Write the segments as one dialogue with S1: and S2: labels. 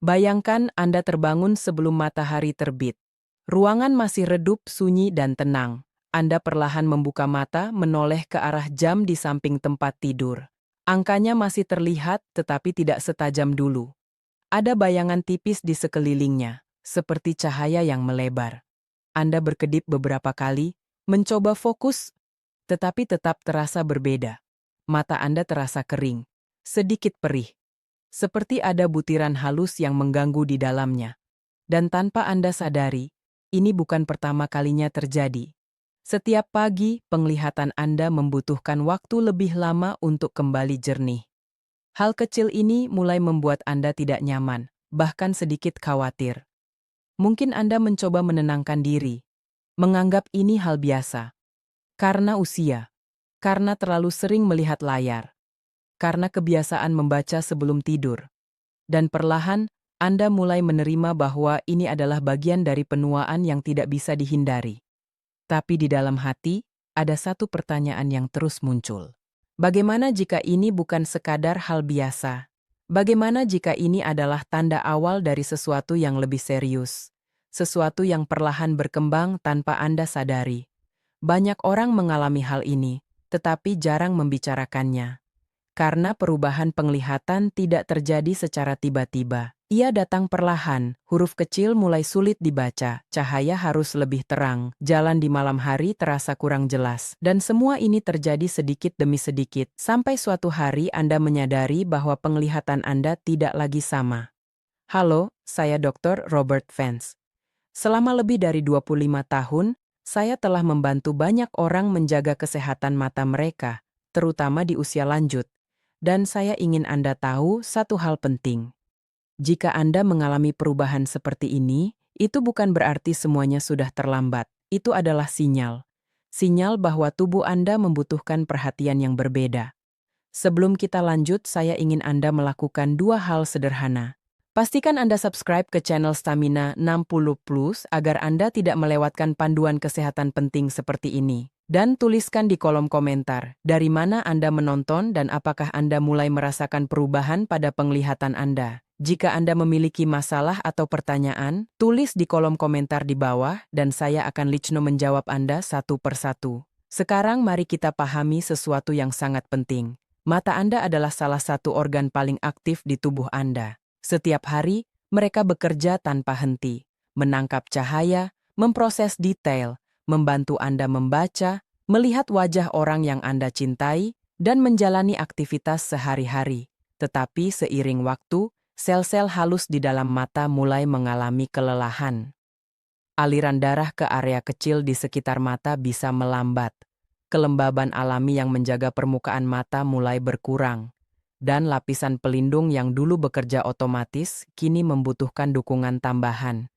S1: Bayangkan Anda terbangun sebelum matahari terbit. Ruangan masih redup, sunyi, dan tenang. Anda perlahan membuka mata, menoleh ke arah jam di samping tempat tidur. Angkanya masih terlihat, tetapi tidak setajam dulu. Ada bayangan tipis di sekelilingnya, seperti cahaya yang melebar. Anda berkedip beberapa kali, mencoba fokus, tetapi tetap terasa berbeda. Mata Anda terasa kering, sedikit perih, seperti ada butiran halus yang mengganggu di dalamnya. Dan tanpa Anda sadari, ini bukan pertama kalinya terjadi. Setiap pagi, penglihatan Anda membutuhkan waktu lebih lama untuk kembali jernih. Hal kecil ini mulai membuat Anda tidak nyaman, bahkan sedikit khawatir. Mungkin Anda mencoba menenangkan diri, menganggap ini hal biasa. Karena usia, karena terlalu sering melihat layar, karena kebiasaan membaca sebelum tidur. Dan perlahan, Anda mulai menerima bahwa ini adalah bagian dari penuaan yang tidak bisa dihindari. Tapi di dalam hati, ada satu pertanyaan yang terus muncul. Bagaimana jika ini bukan sekadar hal biasa? Bagaimana jika ini adalah tanda awal dari sesuatu yang lebih serius? Sesuatu yang perlahan berkembang tanpa Anda sadari. Banyak orang mengalami hal ini, tetapi jarang membicarakannya. Karena perubahan penglihatan tidak terjadi secara tiba-tiba. Ia datang perlahan, huruf kecil mulai sulit dibaca, cahaya harus lebih terang, jalan di malam hari terasa kurang jelas, dan semua ini terjadi sedikit demi sedikit, sampai suatu hari Anda menyadari bahwa penglihatan Anda tidak lagi sama. Halo, saya Dr. Robert Vance. Selama lebih dari 25 tahun, saya telah membantu banyak orang menjaga kesehatan mata mereka, terutama di usia lanjut. Dan saya ingin Anda tahu satu hal penting. Jika Anda mengalami perubahan seperti ini, itu bukan berarti semuanya sudah terlambat. Itu adalah sinyal. Sinyal bahwa tubuh Anda membutuhkan perhatian yang berbeda. Sebelum kita lanjut, saya ingin Anda melakukan dua hal sederhana. Pastikan Anda subscribe ke channel Stamina 60 Plus agar Anda tidak melewatkan panduan kesehatan penting seperti ini. Dan tuliskan di kolom komentar, dari mana Anda menonton dan apakah Anda mulai merasakan perubahan pada penglihatan Anda. Jika Anda memiliki masalah atau pertanyaan, tulis di kolom komentar di bawah dan saya akan menjawab Anda satu persatu. Sekarang mari kita pahami sesuatu yang sangat penting. Mata Anda adalah salah satu organ paling aktif di tubuh Anda. Setiap hari, mereka bekerja tanpa henti, menangkap cahaya, memproses detail, membantu Anda membaca, melihat wajah orang yang Anda cintai, dan menjalani aktivitas sehari-hari. Tetapi seiring waktu, sel-sel halus di dalam mata mulai mengalami kelelahan. Aliran darah ke area kecil di sekitar mata bisa melambat. Kelembaban alami yang menjaga permukaan mata mulai berkurang. Dan lapisan pelindung yang dulu bekerja otomatis kini membutuhkan dukungan tambahan.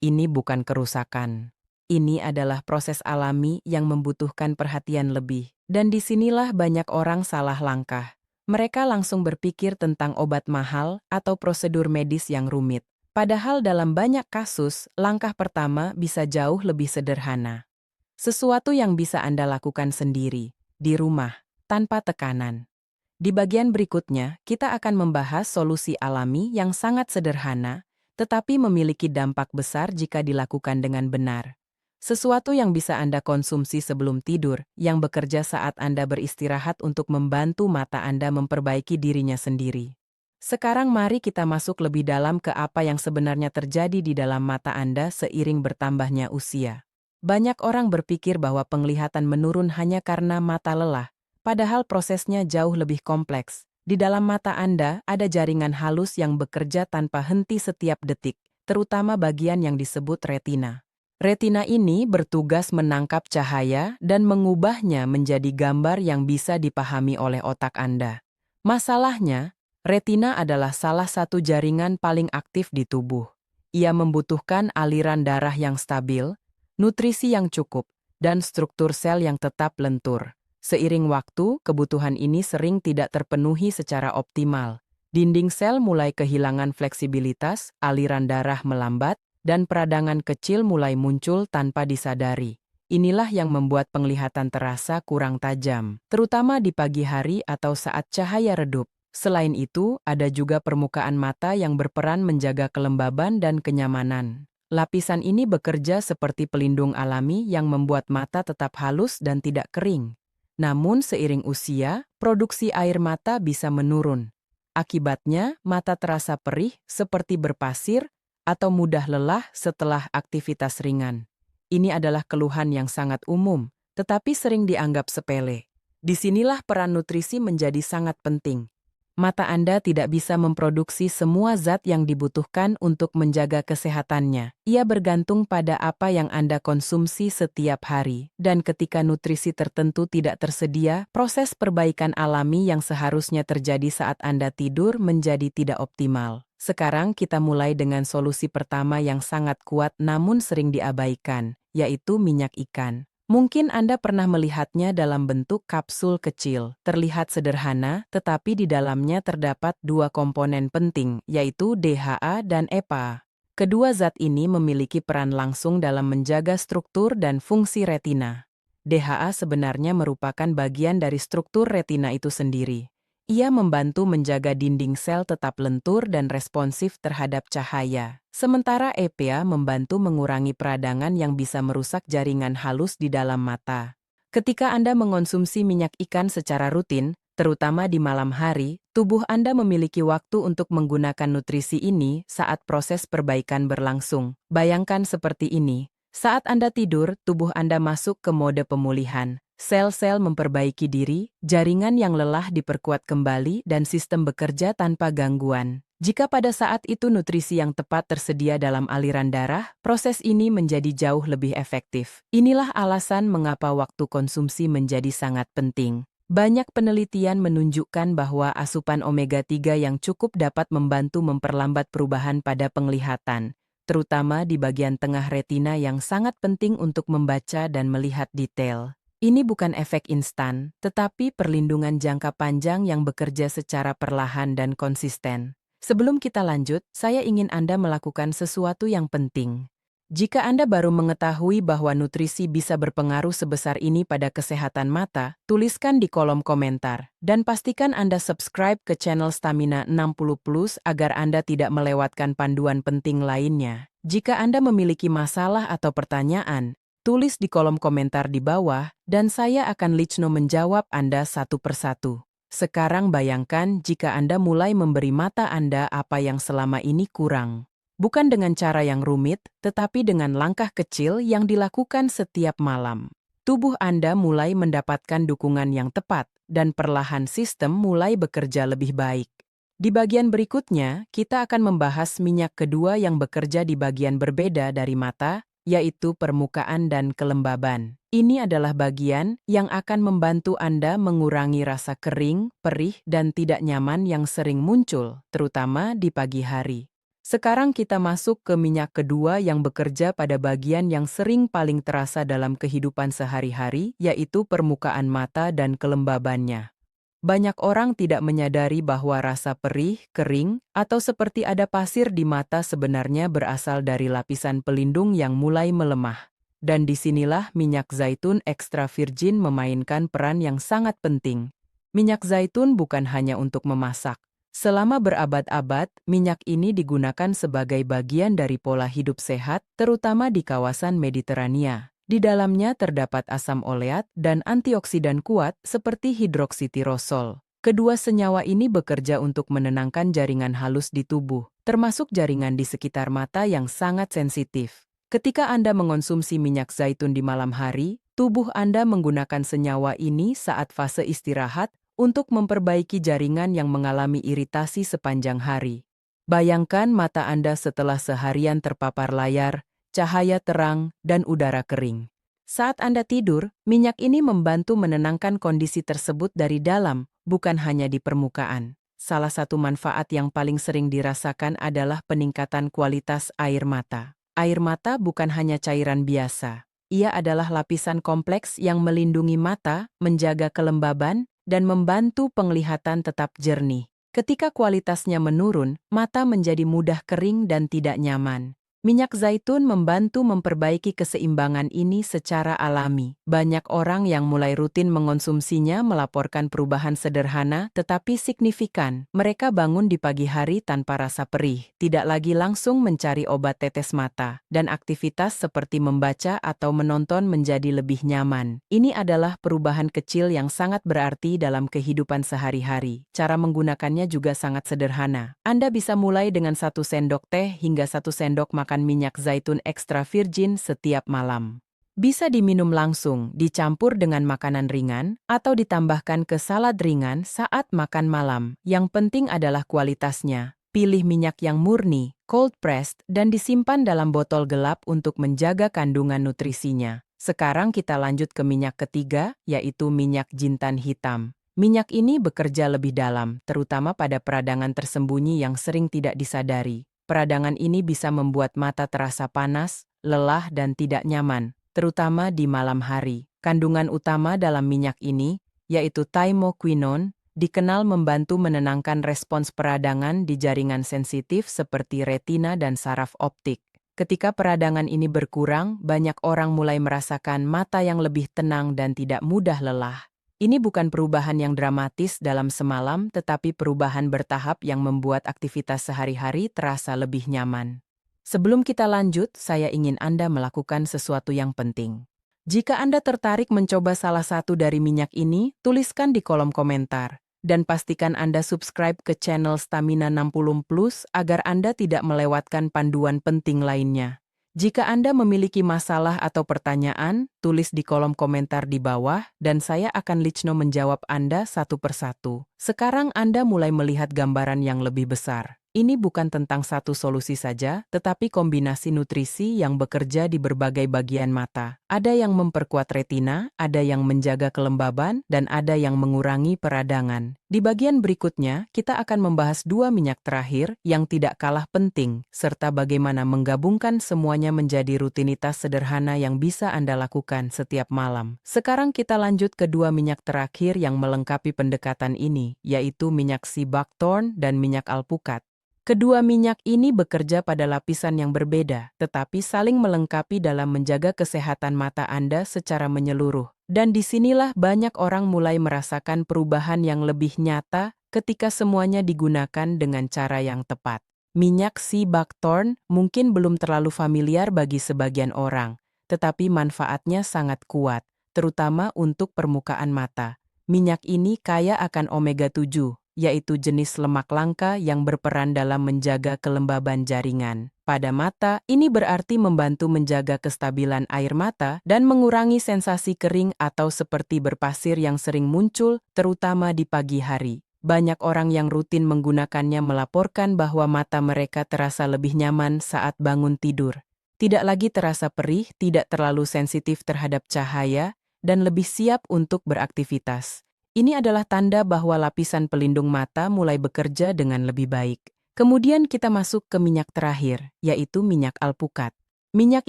S1: Ini bukan kerusakan. Ini adalah proses alami yang membutuhkan perhatian lebih. Dan disinilah banyak orang salah langkah. Mereka langsung berpikir tentang obat mahal atau prosedur medis yang rumit. Padahal dalam banyak kasus, langkah pertama bisa jauh lebih sederhana. Sesuatu yang bisa Anda lakukan sendiri, di rumah, tanpa tekanan. Di bagian berikutnya, kita akan membahas solusi alami yang sangat sederhana, tetapi memiliki dampak besar jika dilakukan dengan benar. Sesuatu yang bisa Anda konsumsi sebelum tidur, yang bekerja saat Anda beristirahat untuk membantu mata Anda memperbaiki dirinya sendiri. Sekarang mari kita masuk lebih dalam ke apa yang sebenarnya terjadi di dalam mata Anda seiring bertambahnya usia. Banyak orang berpikir bahwa penglihatan menurun hanya karena mata lelah, padahal prosesnya jauh lebih kompleks. Di dalam mata Anda ada jaringan halus yang bekerja tanpa henti setiap detik, terutama bagian yang disebut retina. Retina ini bertugas menangkap cahaya dan mengubahnya menjadi gambar yang bisa dipahami oleh otak Anda. Masalahnya, retina adalah salah satu jaringan paling aktif di tubuh. Ia membutuhkan aliran darah yang stabil, nutrisi yang cukup, dan struktur sel yang tetap lentur. Seiring waktu, kebutuhan ini sering tidak terpenuhi secara optimal. Dinding sel mulai kehilangan fleksibilitas, aliran darah melambat, dan peradangan kecil mulai muncul tanpa disadari. Inilah yang membuat penglihatan terasa kurang tajam, terutama di pagi hari atau saat cahaya redup. Selain itu, ada juga permukaan mata yang berperan menjaga kelembaban dan kenyamanan. Lapisan ini bekerja seperti pelindung alami yang membuat mata tetap halus dan tidak kering. Namun seiring usia, produksi air mata bisa menurun. Akibatnya, mata terasa perih seperti berpasir atau mudah lelah setelah aktivitas ringan. Ini adalah keluhan yang sangat umum, tetapi sering dianggap sepele. Disinilah peran nutrisi menjadi sangat penting. Mata Anda tidak bisa memproduksi semua zat yang dibutuhkan untuk menjaga kesehatannya. Ia bergantung pada apa yang Anda konsumsi setiap hari, dan ketika nutrisi tertentu tidak tersedia, proses perbaikan alami yang seharusnya terjadi saat Anda tidur menjadi tidak optimal. Sekarang kita mulai dengan solusi pertama yang sangat kuat namun sering diabaikan, yaitu minyak ikan. Mungkin Anda pernah melihatnya dalam bentuk kapsul kecil. Terlihat sederhana, tetapi di dalamnya terdapat dua komponen penting, yaitu DHA dan EPA. Kedua zat ini memiliki peran langsung dalam menjaga struktur dan fungsi retina. DHA sebenarnya merupakan bagian dari struktur retina itu sendiri. Ia membantu menjaga dinding sel tetap lentur dan responsif terhadap cahaya. Sementara EPA membantu mengurangi peradangan yang bisa merusak jaringan halus di dalam mata. Ketika Anda mengonsumsi minyak ikan secara rutin, terutama di malam hari, tubuh Anda memiliki waktu untuk menggunakan nutrisi ini saat proses perbaikan berlangsung. Bayangkan seperti ini. Saat Anda tidur, tubuh Anda masuk ke mode pemulihan. Sel-sel memperbaiki diri, jaringan yang lelah diperkuat kembali, dan sistem bekerja tanpa gangguan. Jika pada saat itu nutrisi yang tepat tersedia dalam aliran darah, proses ini menjadi jauh lebih efektif. Inilah alasan mengapa waktu konsumsi menjadi sangat penting. Banyak penelitian menunjukkan bahwa asupan omega-3 yang cukup dapat membantu memperlambat perubahan pada penglihatan, terutama di bagian tengah retina yang sangat penting untuk membaca dan melihat detail. Ini bukan efek instan, tetapi perlindungan jangka panjang yang bekerja secara perlahan dan konsisten. Sebelum kita lanjut, saya ingin Anda melakukan sesuatu yang penting. Jika Anda baru mengetahui bahwa nutrisi bisa berpengaruh sebesar ini pada kesehatan mata, tuliskan di kolom komentar. Dan pastikan Anda subscribe ke channel Stamina 60 Plus agar Anda tidak melewatkan panduan penting lainnya. Jika Anda memiliki masalah atau pertanyaan, tulis di kolom komentar di bawah, dan saya akan lichno menjawab Anda satu persatu. Sekarang bayangkan jika Anda mulai memberi mata Anda apa yang selama ini kurang. Bukan dengan cara yang rumit, tetapi dengan langkah kecil yang dilakukan setiap malam. Tubuh Anda mulai mendapatkan dukungan yang tepat, dan perlahan sistem mulai bekerja lebih baik. Di bagian berikutnya, kita akan membahas minyak kedua yang bekerja di bagian berbeda dari mata, yaitu permukaan dan kelembaban. Ini adalah bagian yang akan membantu Anda mengurangi rasa kering, perih, dan tidak nyaman yang sering muncul, terutama di pagi hari. Sekarang kita masuk ke minyak kedua yang bekerja pada bagian yang sering paling terasa dalam kehidupan sehari-hari, yaitu permukaan mata dan kelembabannya. Banyak orang tidak menyadari bahwa rasa perih, kering, atau seperti ada pasir di mata sebenarnya berasal dari lapisan pelindung yang mulai melemah. Dan disinilah minyak zaitun ekstra virgin memainkan peran yang sangat penting. Minyak zaitun bukan hanya untuk memasak. Selama berabad-abad, minyak ini digunakan sebagai bagian dari pola hidup sehat, terutama di kawasan Mediterania. Di dalamnya terdapat asam oleat dan antioksidan kuat seperti hidroksitirosol. Kedua senyawa ini bekerja untuk menenangkan jaringan halus di tubuh, termasuk jaringan di sekitar mata yang sangat sensitif. Ketika Anda mengonsumsi minyak zaitun di malam hari, tubuh Anda menggunakan senyawa ini saat fase istirahat untuk memperbaiki jaringan yang mengalami iritasi sepanjang hari. Bayangkan mata Anda setelah seharian terpapar layar, cahaya terang, dan udara kering. Saat Anda tidur, minyak ini membantu menenangkan kondisi tersebut dari dalam, bukan hanya di permukaan. Salah satu manfaat yang paling sering dirasakan adalah peningkatan kualitas air mata. Air mata bukan hanya cairan biasa. Ia adalah lapisan kompleks yang melindungi mata, menjaga kelembaban, dan membantu penglihatan tetap jernih. Ketika kualitasnya menurun, mata menjadi mudah kering dan tidak nyaman. Minyak zaitun membantu memperbaiki keseimbangan ini secara alami. Banyak orang yang mulai rutin mengonsumsinya melaporkan perubahan sederhana tetapi signifikan. Mereka bangun di pagi hari tanpa rasa perih, tidak lagi langsung mencari obat tetes mata, dan aktivitas seperti membaca atau menonton menjadi lebih nyaman. Ini adalah perubahan kecil yang sangat berarti dalam kehidupan sehari-hari. Cara menggunakannya juga sangat sederhana. Anda bisa mulai dengan 1 sendok teh hingga 1 sendok makan minyak zaitun ekstra virgin setiap malam. Bisa diminum langsung, dicampur dengan makanan ringan, atau ditambahkan ke salad ringan saat makan malam. Yang penting adalah kualitasnya. Pilih minyak yang murni, cold pressed, dan disimpan dalam botol gelap untuk menjaga kandungan nutrisinya. Sekarang kita lanjut ke minyak ketiga, yaitu minyak jintan hitam. Minyak ini bekerja lebih dalam, terutama pada peradangan tersembunyi yang sering tidak disadari. Peradangan ini bisa membuat mata terasa panas, lelah dan tidak nyaman, terutama di malam hari. Kandungan utama dalam minyak ini, yaitu thymoquinone, dikenal membantu menenangkan respons peradangan di jaringan sensitif seperti retina dan saraf optik. Ketika peradangan ini berkurang, banyak orang mulai merasakan mata yang lebih tenang dan tidak mudah lelah. Ini bukan perubahan yang dramatis dalam semalam, tetapi perubahan bertahap yang membuat aktivitas sehari-hari terasa lebih nyaman. Sebelum kita lanjut, saya ingin Anda melakukan sesuatu yang penting. Jika Anda tertarik mencoba salah satu dari minyak ini, tuliskan di kolom komentar. Dan pastikan Anda subscribe ke channel Stamina 60 Plus agar Anda tidak melewatkan panduan penting lainnya. Jika Anda memiliki masalah atau pertanyaan, tulis di kolom komentar di bawah dan saya akan Lichno menjawab Anda satu persatu. Sekarang Anda mulai melihat gambaran yang lebih besar. Ini bukan tentang satu solusi saja, tetapi kombinasi nutrisi yang bekerja di berbagai bagian mata. Ada yang memperkuat retina, ada yang menjaga kelembaban, dan ada yang mengurangi peradangan. Di bagian berikutnya, kita akan membahas 2 minyak terakhir yang tidak kalah penting, serta bagaimana menggabungkan semuanya menjadi rutinitas sederhana yang bisa Anda lakukan setiap malam. Sekarang kita lanjut ke 2 minyak terakhir yang melengkapi pendekatan ini, yaitu minyak sea buckthorn dan minyak alpukat. Kedua minyak ini bekerja pada lapisan yang berbeda, tetapi saling melengkapi dalam menjaga kesehatan mata Anda secara menyeluruh. Dan disinilah banyak orang mulai merasakan perubahan yang lebih nyata ketika semuanya digunakan dengan cara yang tepat. Minyak sea buckthorn mungkin belum terlalu familiar bagi sebagian orang, tetapi manfaatnya sangat kuat, terutama untuk permukaan mata. Minyak ini kaya akan omega 7. Yaitu jenis lemak langka yang berperan dalam menjaga kelembaban jaringan. Pada mata, ini berarti membantu menjaga kestabilan air mata dan mengurangi sensasi kering atau seperti berpasir yang sering muncul, terutama di pagi hari. Banyak orang yang rutin menggunakannya melaporkan bahwa mata mereka terasa lebih nyaman saat bangun tidur. Tidak lagi terasa perih, tidak terlalu sensitif terhadap cahaya, dan lebih siap untuk beraktivitas. Ini adalah tanda bahwa lapisan pelindung mata mulai bekerja dengan lebih baik. Kemudian kita masuk ke minyak terakhir, yaitu minyak alpukat. Minyak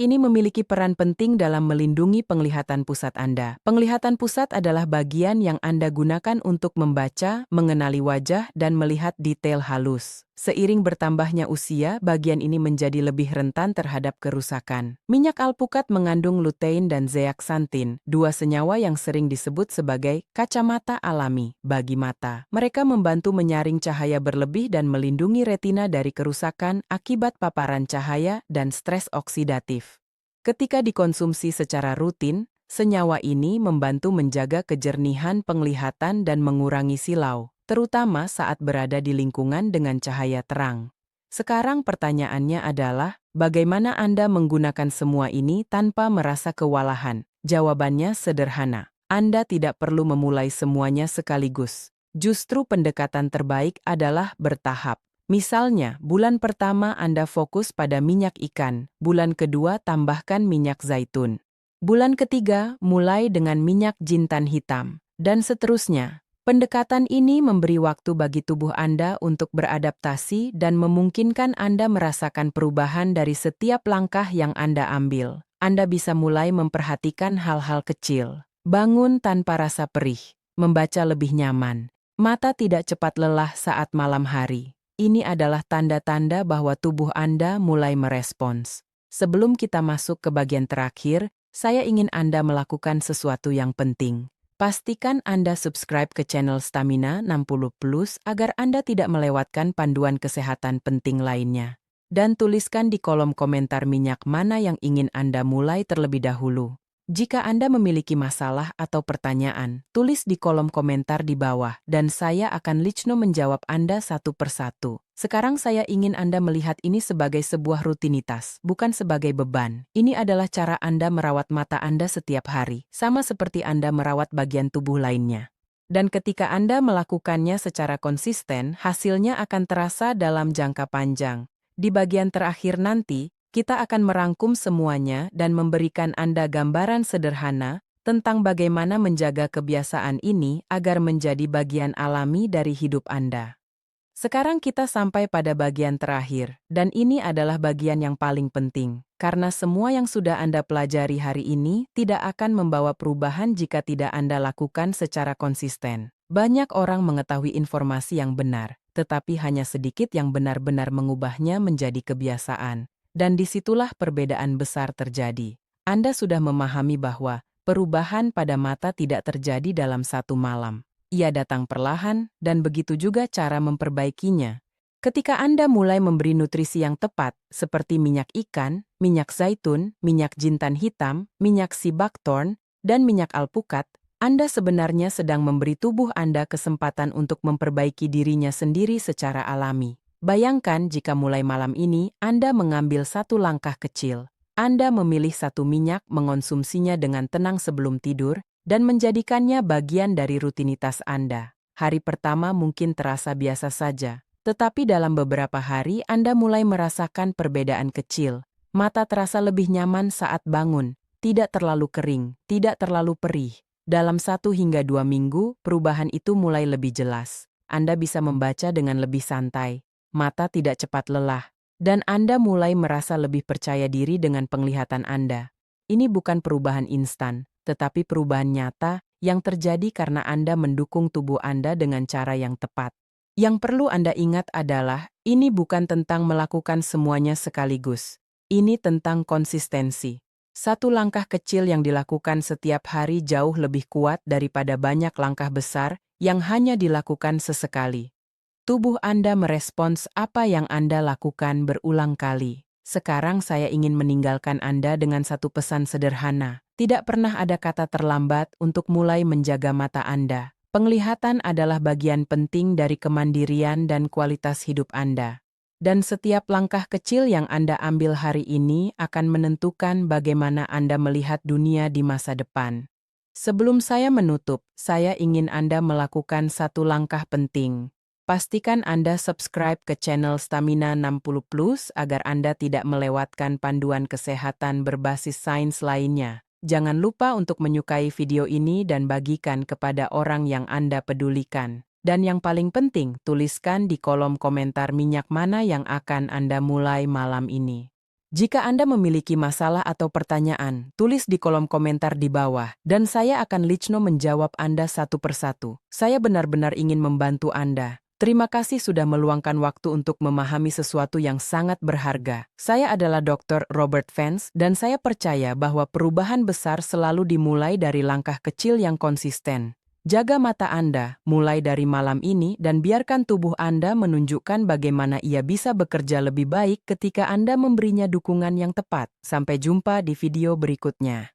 S1: ini memiliki peran penting dalam melindungi penglihatan pusat Anda. Penglihatan pusat adalah bagian yang Anda gunakan untuk membaca, mengenali wajah, dan melihat detail halus. Seiring bertambahnya usia, bagian ini menjadi lebih rentan terhadap kerusakan. Minyak alpukat mengandung lutein dan zeaxanthin, 2 senyawa yang sering disebut sebagai kacamata alami bagi mata. Mereka membantu menyaring cahaya berlebih dan melindungi retina dari kerusakan akibat paparan cahaya dan stres oksidatif. Ketika dikonsumsi secara rutin, senyawa ini membantu menjaga kejernihan penglihatan dan mengurangi silau, terutama saat berada di lingkungan dengan cahaya terang. Sekarang pertanyaannya adalah, bagaimana Anda menggunakan semua ini tanpa merasa kewalahan? Jawabannya sederhana. Anda tidak perlu memulai semuanya sekaligus. Justru pendekatan terbaik adalah bertahap. Misalnya, bulan pertama Anda fokus pada minyak ikan, bulan kedua tambahkan minyak zaitun. Bulan ketiga mulai dengan minyak jintan hitam, dan seterusnya. Pendekatan ini memberi waktu bagi tubuh Anda untuk beradaptasi dan memungkinkan Anda merasakan perubahan dari setiap langkah yang Anda ambil. Anda bisa mulai memperhatikan hal-hal kecil. Bangun tanpa rasa perih, membaca lebih nyaman, mata tidak cepat lelah saat malam hari. Ini adalah tanda-tanda bahwa tubuh Anda mulai merespons. Sebelum kita masuk ke bagian terakhir, saya ingin Anda melakukan sesuatu yang penting. Pastikan Anda subscribe ke channel Stamina 60 Plus agar Anda tidak melewatkan panduan kesehatan penting lainnya. Dan tuliskan di kolom komentar minyak mana yang ingin Anda mulai terlebih dahulu. Jika Anda memiliki masalah atau pertanyaan, tulis di kolom komentar di bawah dan saya akan lichno menjawab Anda satu persatu. Sekarang saya ingin Anda melihat ini sebagai sebuah rutinitas, bukan sebagai beban. Ini adalah cara Anda merawat mata Anda setiap hari, sama seperti Anda merawat bagian tubuh lainnya. Dan ketika Anda melakukannya secara konsisten, hasilnya akan terasa dalam jangka panjang. Di bagian terakhir nanti, kita akan merangkum semuanya dan memberikan Anda gambaran sederhana tentang bagaimana menjaga kebiasaan ini agar menjadi bagian alami dari hidup Anda. Sekarang kita sampai pada bagian terakhir, dan ini adalah bagian yang paling penting, karena semua yang sudah Anda pelajari hari ini tidak akan membawa perubahan jika tidak Anda lakukan secara konsisten. Banyak orang mengetahui informasi yang benar, tetapi hanya sedikit yang benar-benar mengubahnya menjadi kebiasaan. Dan disitulah perbedaan besar terjadi. Anda sudah memahami bahwa perubahan pada mata tidak terjadi dalam satu malam. Ia datang perlahan, dan begitu juga cara memperbaikinya. Ketika Anda mulai memberi nutrisi yang tepat, seperti minyak ikan, minyak zaitun, minyak jintan hitam, minyak sea buckthorn, dan minyak alpukat, Anda sebenarnya sedang memberi tubuh Anda kesempatan untuk memperbaiki dirinya sendiri secara alami. Bayangkan jika mulai malam ini Anda mengambil satu langkah kecil. Anda memilih satu minyak, mengonsumsinya dengan tenang sebelum tidur, dan menjadikannya bagian dari rutinitas Anda. Hari pertama mungkin terasa biasa saja, tetapi dalam beberapa hari Anda mulai merasakan perbedaan kecil. Mata terasa lebih nyaman saat bangun, tidak terlalu kering, tidak terlalu perih. Dalam 1 hingga 2 minggu, perubahan itu mulai lebih jelas. Anda bisa membaca dengan lebih santai. Mata tidak cepat lelah, dan Anda mulai merasa lebih percaya diri dengan penglihatan Anda. Ini bukan perubahan instan, tetapi perubahan nyata yang terjadi karena Anda mendukung tubuh Anda dengan cara yang tepat. Yang perlu Anda ingat adalah, ini bukan tentang melakukan semuanya sekaligus. Ini tentang konsistensi. Satu langkah kecil yang dilakukan setiap hari jauh lebih kuat daripada banyak langkah besar yang hanya dilakukan sesekali. Tubuh Anda merespons apa yang Anda lakukan berulang kali. Sekarang saya ingin meninggalkan Anda dengan satu pesan sederhana. Tidak pernah ada kata terlambat untuk mulai menjaga mata Anda. Penglihatan adalah bagian penting dari kemandirian dan kualitas hidup Anda. Dan setiap langkah kecil yang Anda ambil hari ini akan menentukan bagaimana Anda melihat dunia di masa depan. Sebelum saya menutup, saya ingin Anda melakukan satu langkah penting. Pastikan Anda subscribe ke channel Stamina 60 Plus agar Anda tidak melewatkan panduan kesehatan berbasis sains lainnya. Jangan lupa untuk menyukai video ini dan bagikan kepada orang yang Anda pedulikan. Dan yang paling penting, tuliskan di kolom komentar minyak mana yang akan Anda mulai malam ini. Jika Anda memiliki masalah atau pertanyaan, tulis di kolom komentar di bawah, dan saya akan lichno menjawab Anda satu persatu. Saya benar-benar ingin membantu Anda. Terima kasih sudah meluangkan waktu untuk memahami sesuatu yang sangat berharga. Saya adalah Dr. Robert Vance dan saya percaya bahwa perubahan besar selalu dimulai dari langkah kecil yang konsisten. Jaga mata Anda mulai dari malam ini dan biarkan tubuh Anda menunjukkan bagaimana ia bisa bekerja lebih baik ketika Anda memberinya dukungan yang tepat. Sampai jumpa di video berikutnya.